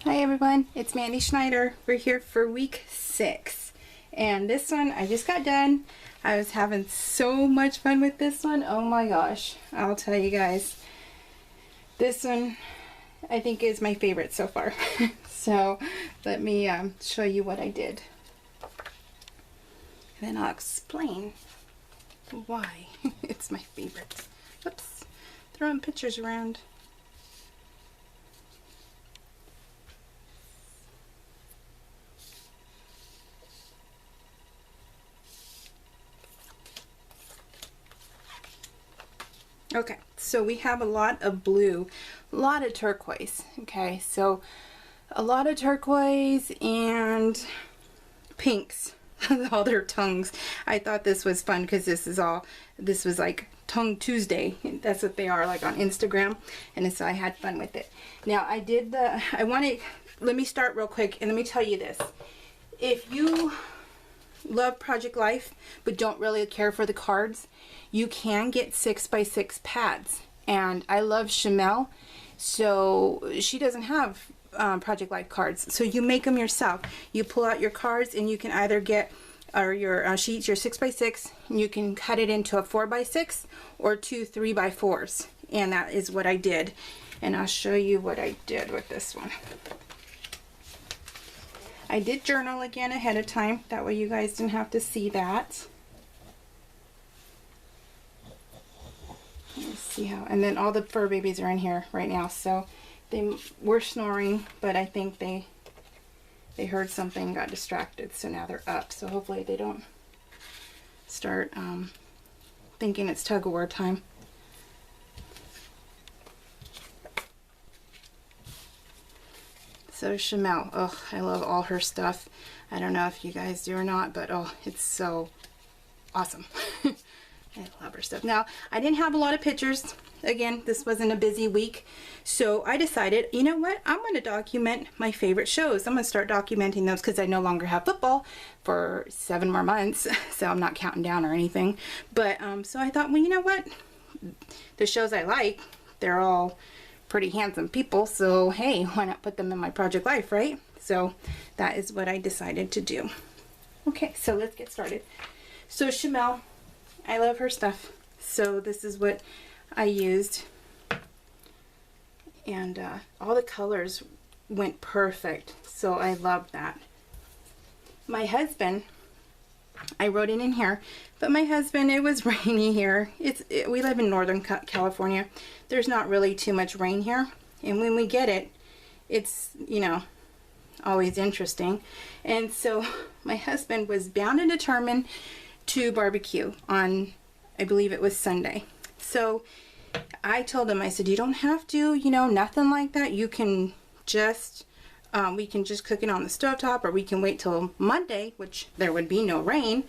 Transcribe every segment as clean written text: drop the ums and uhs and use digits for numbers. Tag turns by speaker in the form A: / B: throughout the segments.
A: Hi everyone, it's Mandy Schneider. We're here for week 6. And this one I just got done. I was having so much fun with this one. Oh my gosh, I'll tell you guys. This one I think is my favorite so far. So let me show you what I did. And then I'll explain why it's my favorite. Oops, throwing pictures around. Okay, so we have a lot of blue, a lot of turquoise. Okay, so a lot of turquoise and pinks. All their tongues. I thought this was fun because this was like Tongue Tuesday. That's what they are, like on Instagram. And so I had fun with it. Now let me start real quick and let me tell you this. If you love Project Life but don't really care for the cards, you can get 6x6 pads. And I love Shamel, so she doesn't have Project Life cards, so you make them yourself. You pull out your cards and you can either get your sheets, your 6x6, and you can cut it into a 4x6 or 2 3x4s, and that is what I did. And I'll show you what I did with this one. I did journal again ahead of time, that way you guys didn't have to see that. Let's see how, and then all the fur babies are in here right now, so they were snoring, but I think they heard something, got distracted, so now they're up. So hopefully they don't start thinking it's tug-of-war time. So Shamel, oh, I love all her stuff. I don't know if you guys do or not, but oh, it's so awesome. I love her stuff. Now, I didn't have a lot of pictures. Again, this wasn't a busy week. So I decided, you know what? I'm going to document my favorite shows. I'm going to start documenting those because I no longer have football for 7 more months. So I'm not counting down or anything. But so I thought, well, you know what? The shows I like, they're all pretty handsome people. So hey, why not put them in my Project Life, right? So that is what I decided to do. Okay, so let's get started. So Shamel, I love her stuff, so this is what I used, and all the colors went perfect, so I love that. My husband, I wrote it in here, but my husband, it was rainy here. We live in Northern California. There's not really too much rain here, and when we get it, it's, you know, always interesting. And so my husband was bound and determined to barbecue on, I believe it was Sunday. So I told him, I said, you don't have to, you know, nothing like that. You can just, we can just cook it on the stovetop, or we can wait till Monday, which there would be no rain.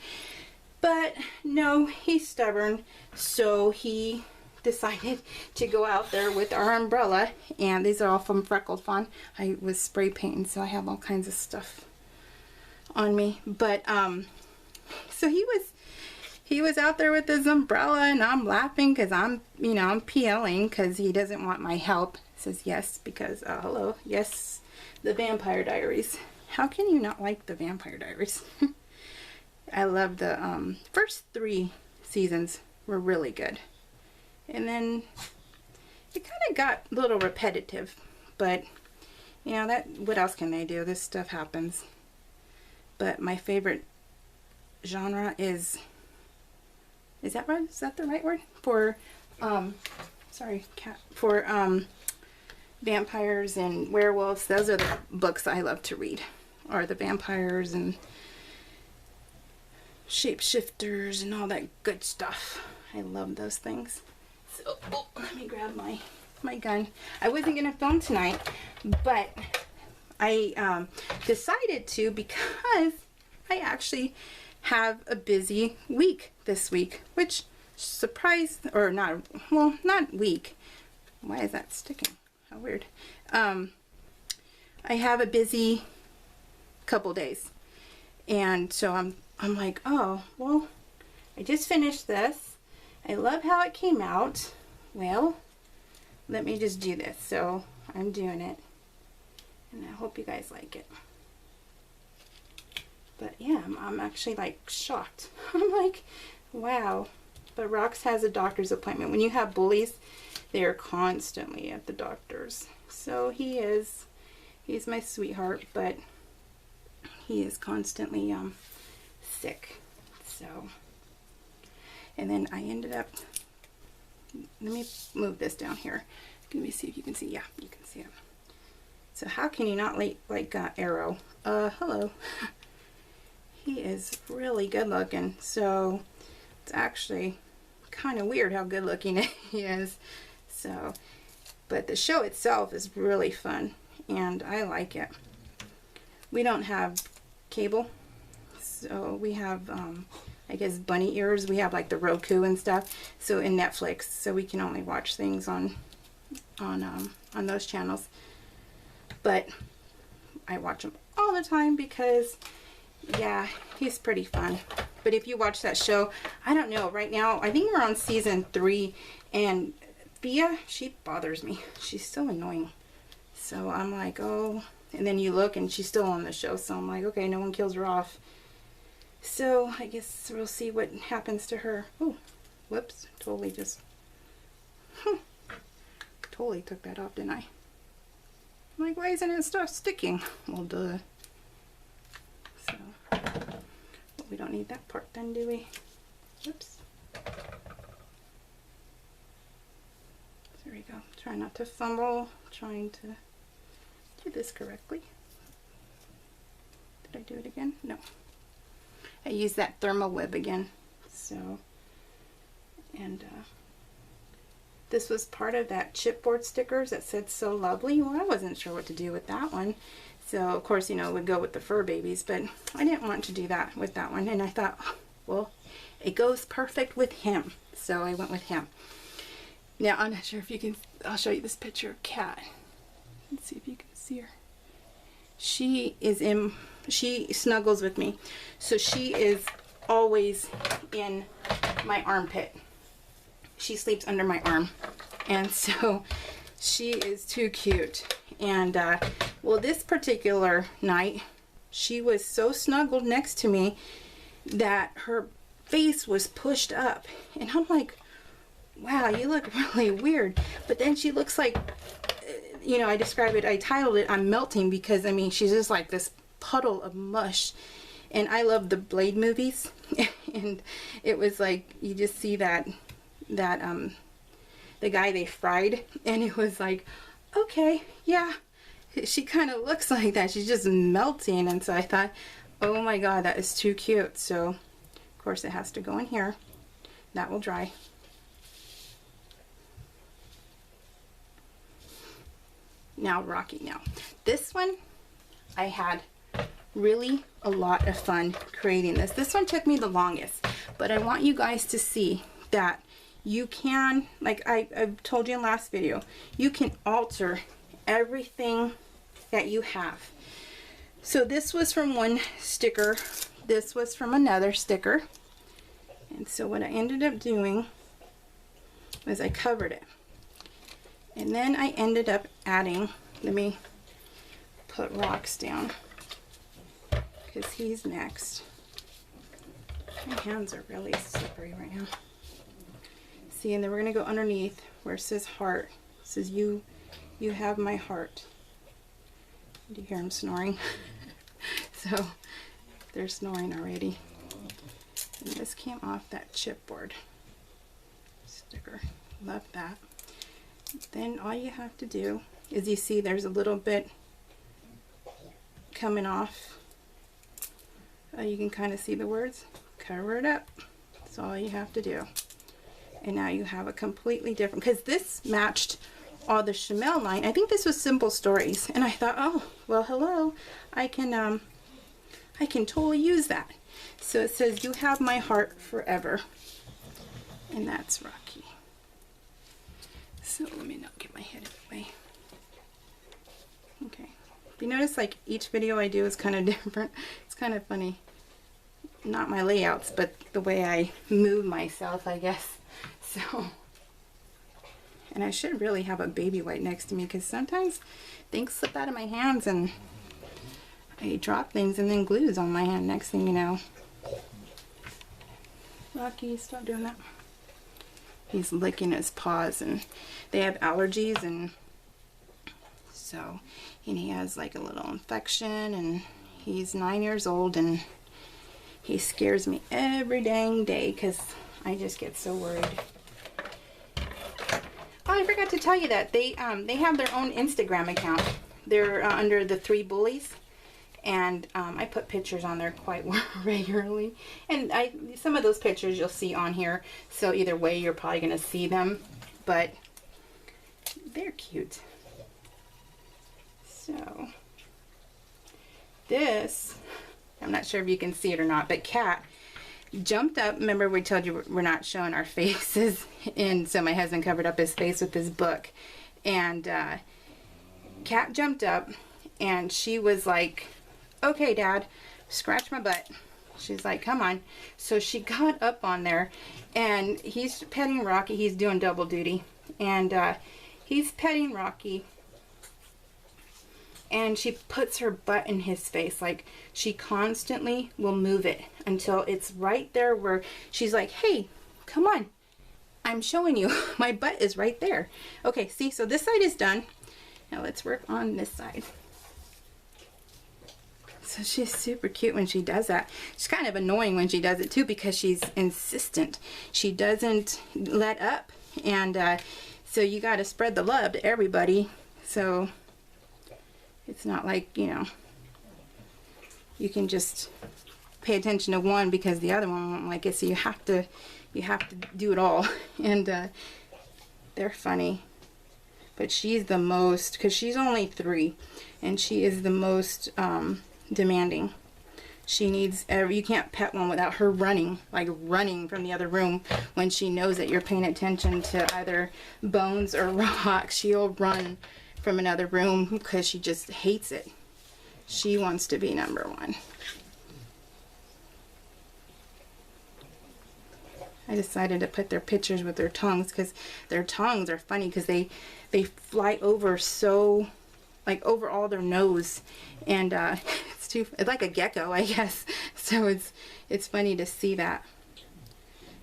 A: But no, he's stubborn. So he decided to go out there with our umbrella, and these are all from Freckled Fawn. I was spray painting, so I have all kinds of stuff on me. But so he was out there with his umbrella, and I'm laughing because I'm PLing because he doesn't want my help. He says yes because hello, yes, the Vampire Diaries. How can you not like the Vampire Diaries? I love the first 3 seasons were really good, and then it kind of got a little repetitive, but you know, that, what else can they do? This stuff happens. But my favorite genre is that right? Is that the right word? For vampires and werewolves. Those are the books I love to read. Or the vampires and shapeshifters and all that good stuff. I love those things. So let me grab my gun. I wasn't gonna film tonight, but I decided to because I actually have a busy week this week, which surprised, or not, well, not week. Why is that sticking? How weird. I have a busy couple days, and so I'm like, oh, well, I just finished this. I love how it came out. Well, let me just do this. So I'm doing it. And I hope you guys like it. But yeah, I'm actually like shocked. I'm like, wow. But Rox has a doctor's appointment. When you have bullies, they are constantly at the doctor's. So he's my sweetheart, but he is constantly sick. So, and then I ended up, let me move this down here. Let me see if you can see. Yeah, you can see it. So how can you not like Arrow? Hello. He is really good looking. So it's actually kind of weird how good looking he is. So, but the show itself is really fun and I like it. We don't have cable, so we have I guess bunny ears. We have like the Roku and stuff. So in Netflix, so we can only watch things on those channels. But I watch him all the time because, yeah, he's pretty fun. But if you watch that show, I don't know, right now, I think we're on season 3, and Thea, she bothers me. She's so annoying. So I'm like, oh, and then you look and she's still on the show, so I'm like, okay, no one kills her off. So I guess we'll see what happens to her. Oh, whoops, totally just, totally took that off, didn't I? I'm like, why isn't it stuff sticking? Well, duh. So, well, we don't need that part then, do we? Oops. There we go. Try not to fumble. Trying to do this correctly. Did I do it again? No. I used that thermal web again. So, and this was part of that chipboard stickers that said "So Lovely." Well, I wasn't sure what to do with that one. So, of course, you know, it would go with the fur babies, but I didn't want to do that with that one. And I thought, well, it goes perfect with him. So I went with him. Now, I'm not sure if you can, I'll show you this picture of Cat. Let's see if you can see her. She snuggles with me. So she is always in my armpit. She sleeps under my arm. And so she is too cute. And well, this particular night, she was so snuggled next to me that her face was pushed up. And I'm like, wow, you look really weird. But then she looks like, you know, I titled it, I'm melting, because I mean, she's just like this puddle of mush. And I love the Blade movies. And it was like, you just see that the guy they fried, and it was like, okay, yeah, she kind of looks like that. She's just melting. And so I thought, oh my god, that is too cute. So of course it has to go in here. That will dry. Now Rocky. Now this one, I had really a lot of fun creating this. This one took me the longest, but I want you guys to see that you can, like I've told you in last video, you can alter everything that you have. So this was from one sticker, this was from another sticker, and so what I ended up doing was I covered it, and then I ended up adding, let me put Rox down because he's next. My hands are really slippery right now. See, and then we're gonna go underneath where it says heart. It says you have my heart. Do you hear him snoring? So they're snoring already. And this came off that chipboard sticker. Love that. Then all you have to do is, you see there's a little bit coming off. You can kind of see the words. Cover it up. That's all you have to do. And now you have a completely different, because this matched all the Chamel line. I think this was Simple Stories, and I thought, oh, well, hello, I can totally use that. So it says, you have my heart forever, and that's Rocky. So let me not get my head in the way. Okay. You notice, like, each video I do is kind of different. It's kind of funny. Not my layouts, but the way I move myself, I guess. So, And I should really have a baby wipe next to me because sometimes things slip out of my hands and I drop things and then glue's on my hand next thing you know. Rocky, stop doing that. He's licking his paws and they have allergies, and so, and he has like a little infection, and he's 9 years old and he scares me every dang day because I just get so worried. Oh, I forgot to tell you that they have their own Instagram account. They're under the 3 Bullies, and I put pictures on there quite regularly. And some of those pictures you'll see on here, so either way you're probably gonna see them, but they're cute. So this, I'm not sure if you can see it or not, but Cat jumped up. Remember we told you we're not showing our faces, and so my husband covered up his face with his book, and Cat jumped up and she was like, okay Dad, scratch my butt. She's like, come on. So she got up on there and he's petting Rocky. He's doing double duty, and he's petting Rocky, and she puts her butt in his face. Like, she constantly will move it until it's right there where she's like, hey, come on, I'm showing you. My butt is right there. Okay, see, so this side is done. Now let's work on this side. So she's super cute when she does that. She's kind of annoying when she does it too because she's insistent. She doesn't let up, and so you got to spread the love to everybody. So it's not like, you know, you can just pay attention to one because the other one won't like it. So you have to do it all. And they're funny. But she's the most, because she's only 3, and she is the most demanding. She needs you can't pet one without her running, like running from the other room when she knows that you're paying attention to either bones or rocks. She'll run from another room because she just hates it. She wants to be number 1. I decided to put their pictures with their tongues because their tongues are funny because they fly over so, like, over all their nose, and it's like a gecko, I guess. So it's funny to see that.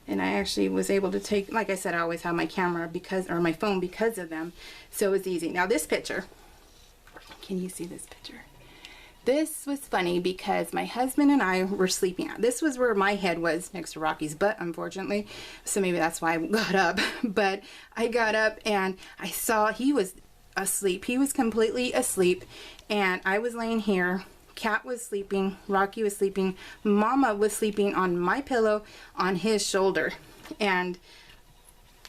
A: And I actually was able to take, like I said, I always have my camera or my phone because of them, so it's easy. Now this picture, can you see this picture? This was funny because my husband and I were sleeping. This was where my head was, next to Rocky's butt, unfortunately. So maybe that's why I got up. But I got up and I saw he was asleep. He was completely asleep. And I was laying here. Cat was sleeping. Rocky was sleeping. Mama was sleeping on my pillow on his shoulder. And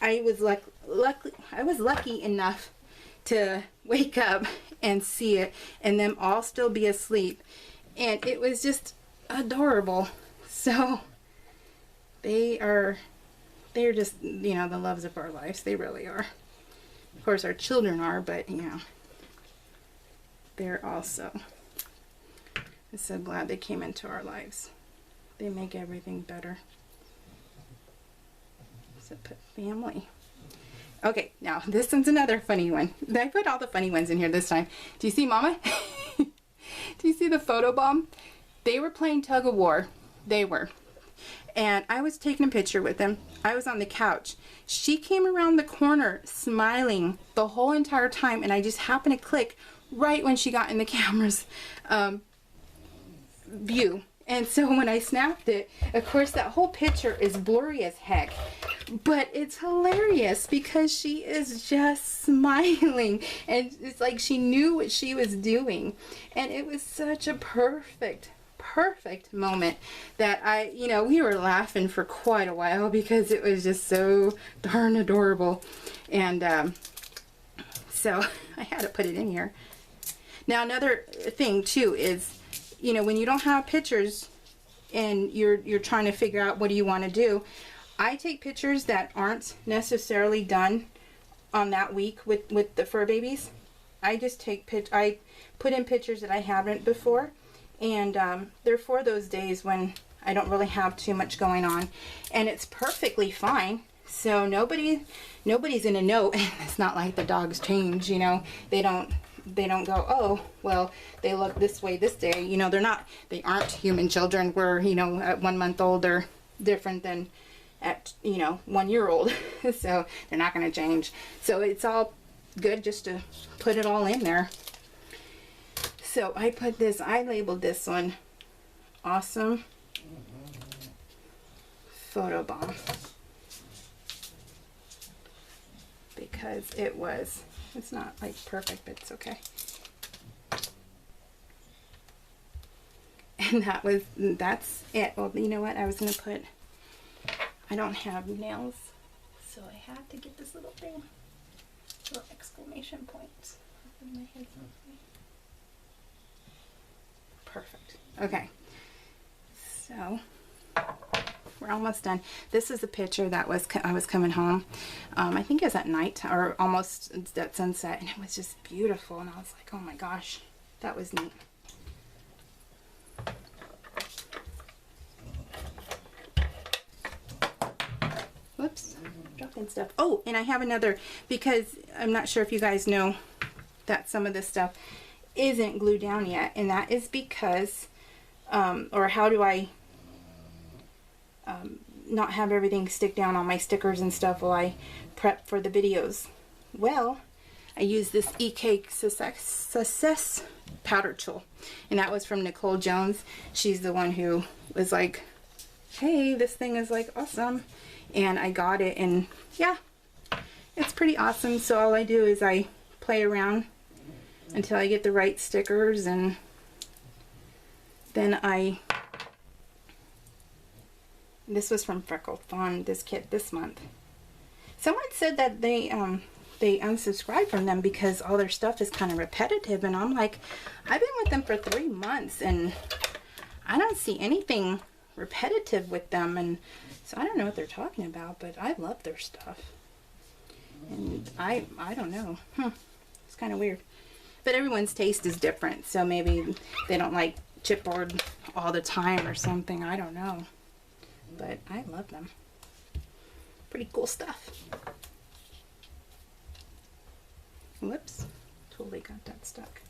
A: I was lucky enough to wake up and see it, and them all still be asleep, and it was just adorable. So they're just, you know, the loves of our lives. They really are. Of course our children are, but you know, they're also. I'm so glad they came into our lives. They make everything better. So put family. Okay, now this one's another funny one. I put all the funny ones in here this time. Do you see Mama? Do you see the photo bomb? They were playing tug of war. They were. And I was taking a picture with them. I was on the couch. She came around the corner smiling the whole entire time, and I just happened to click right when she got in the camera's view. And so when I snapped it, of course that whole picture is blurry as heck, but it's hilarious because she is just smiling, and it's like she knew what she was doing, and it was such a perfect moment that we were laughing for quite a while because it was just so darn adorable. And so I had to put it in here. Now another thing too is, you know, when you don't have pictures and you're trying to figure out what do you want to do, I take pictures that aren't necessarily done on that week with the fur babies. I just I put in pictures that I haven't before, and they're for those days when I don't really have too much going on, and it's perfectly fine. So nobody's gonna know. It's not like the dogs change, you know. They don't go, oh, well, they look this way this day. You know, they aren't human children where, you know, at 1 month old they're different than at, you know, 1 year old. So they're not going to change. So it's all good just to put it all in there. So I labeled this one Awesome Photo Bomb, because it's not like perfect, but it's okay. And that's it. Well, you know what? I was going to put, I don't have nails, so I had to get this little thing, little exclamation point. My head's on. Perfect. Okay. So we're almost done. This is a picture that I was coming home. I think it was at night or almost at sunset, and it was just beautiful. And I was like, oh my gosh, that was neat. Whoops, dropping stuff. Oh, and I have another, because I'm not sure if you guys know that some of this stuff isn't glued down yet, and that is because, or how do I not have everything stick down on my stickers and stuff while I prep for the videos? Well, I use this E-Cake Success powder tool, and that was from Nicole Jones. She's the one who was like, hey, this thing is like awesome, and I got it, and yeah, it's pretty awesome. So all I do is I play around until I get the right stickers, and then this was from Freckled Fawn, this kit this month. Someone said that they unsubscribed from them because all their stuff is kind of repetitive, and I'm like, I've been with them for 3 months and I don't see anything repetitive with them, and so I don't know what they're talking about, but I love their stuff. And I don't know. It's kind of weird. But everyone's taste is different, so maybe they don't like chipboard all the time or something. I don't know. But I love them. Pretty cool stuff. Whoops. Totally got that stuck.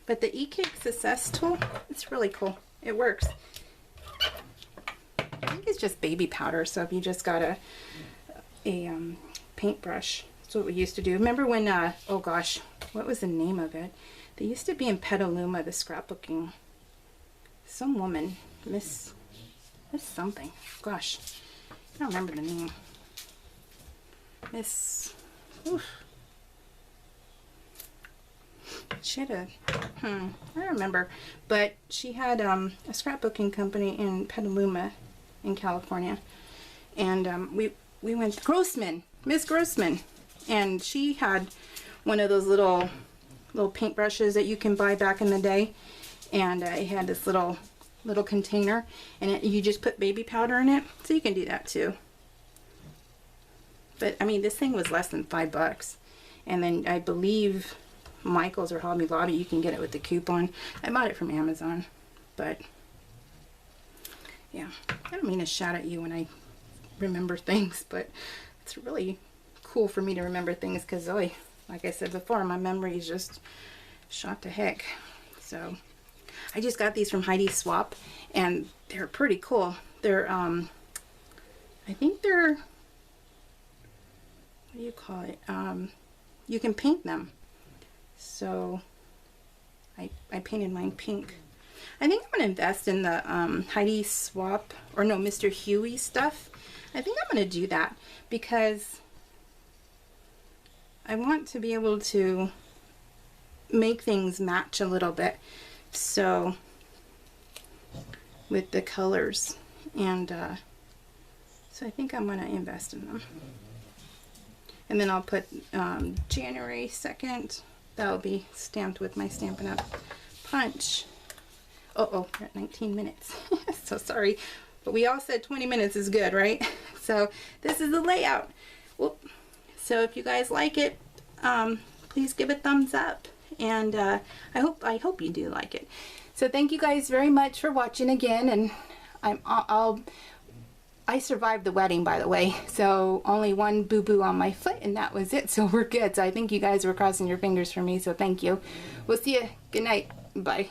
A: But the E-Cake Success tool, it's really cool. It works. I think it's just baby powder, so if you just got a paintbrush, that's what we used to do. Remember when, oh gosh, what was the name of it? They used to be in Petaluma, the scrapbooking. Some woman, Miss something. Gosh, I don't remember the name. Miss, oof. She had I don't remember, but she had a scrapbooking company in Petaluma, in California, and we went Grossman, Miss Grossman, and she had one of those little paintbrushes that you can buy back in the day, and it had this little container, and you just put baby powder in it, so you can do that too. But I mean, this thing was less than $5, and then I believe Michael's or Hobby Lobby, you can get it with the coupon. I bought it from Amazon, but yeah, I don't mean to shout at you when I remember things, but it's really cool for me to remember things, because like I said before, my memory is just shot to heck. So I just got these from Heidi Swap, and they're pretty cool. They're I think they're, what do you call it, you can paint them. So I painted mine pink. I think I'm going to invest in the Heidi Swap, or no, Mr. Huey stuff. I think I'm going to do that because I want to be able to make things match a little bit. So with the colors, and so I think I'm going to invest in them. And then I'll put January 2nd. That'll be stamped with my Stampin' Up! Punch. Oh, we're at 19 minutes. So sorry. But we all said 20 minutes is good, right? So this is the layout. Whoop. So if you guys like it, please give a thumbs up. And I hope you do like it. So thank you guys very much for watching again. And I survived the wedding, by the way, so only one boo-boo on my foot, and that was it, so we're good. So I think you guys were crossing your fingers for me, so thank you. We'll see you. Good night. Bye.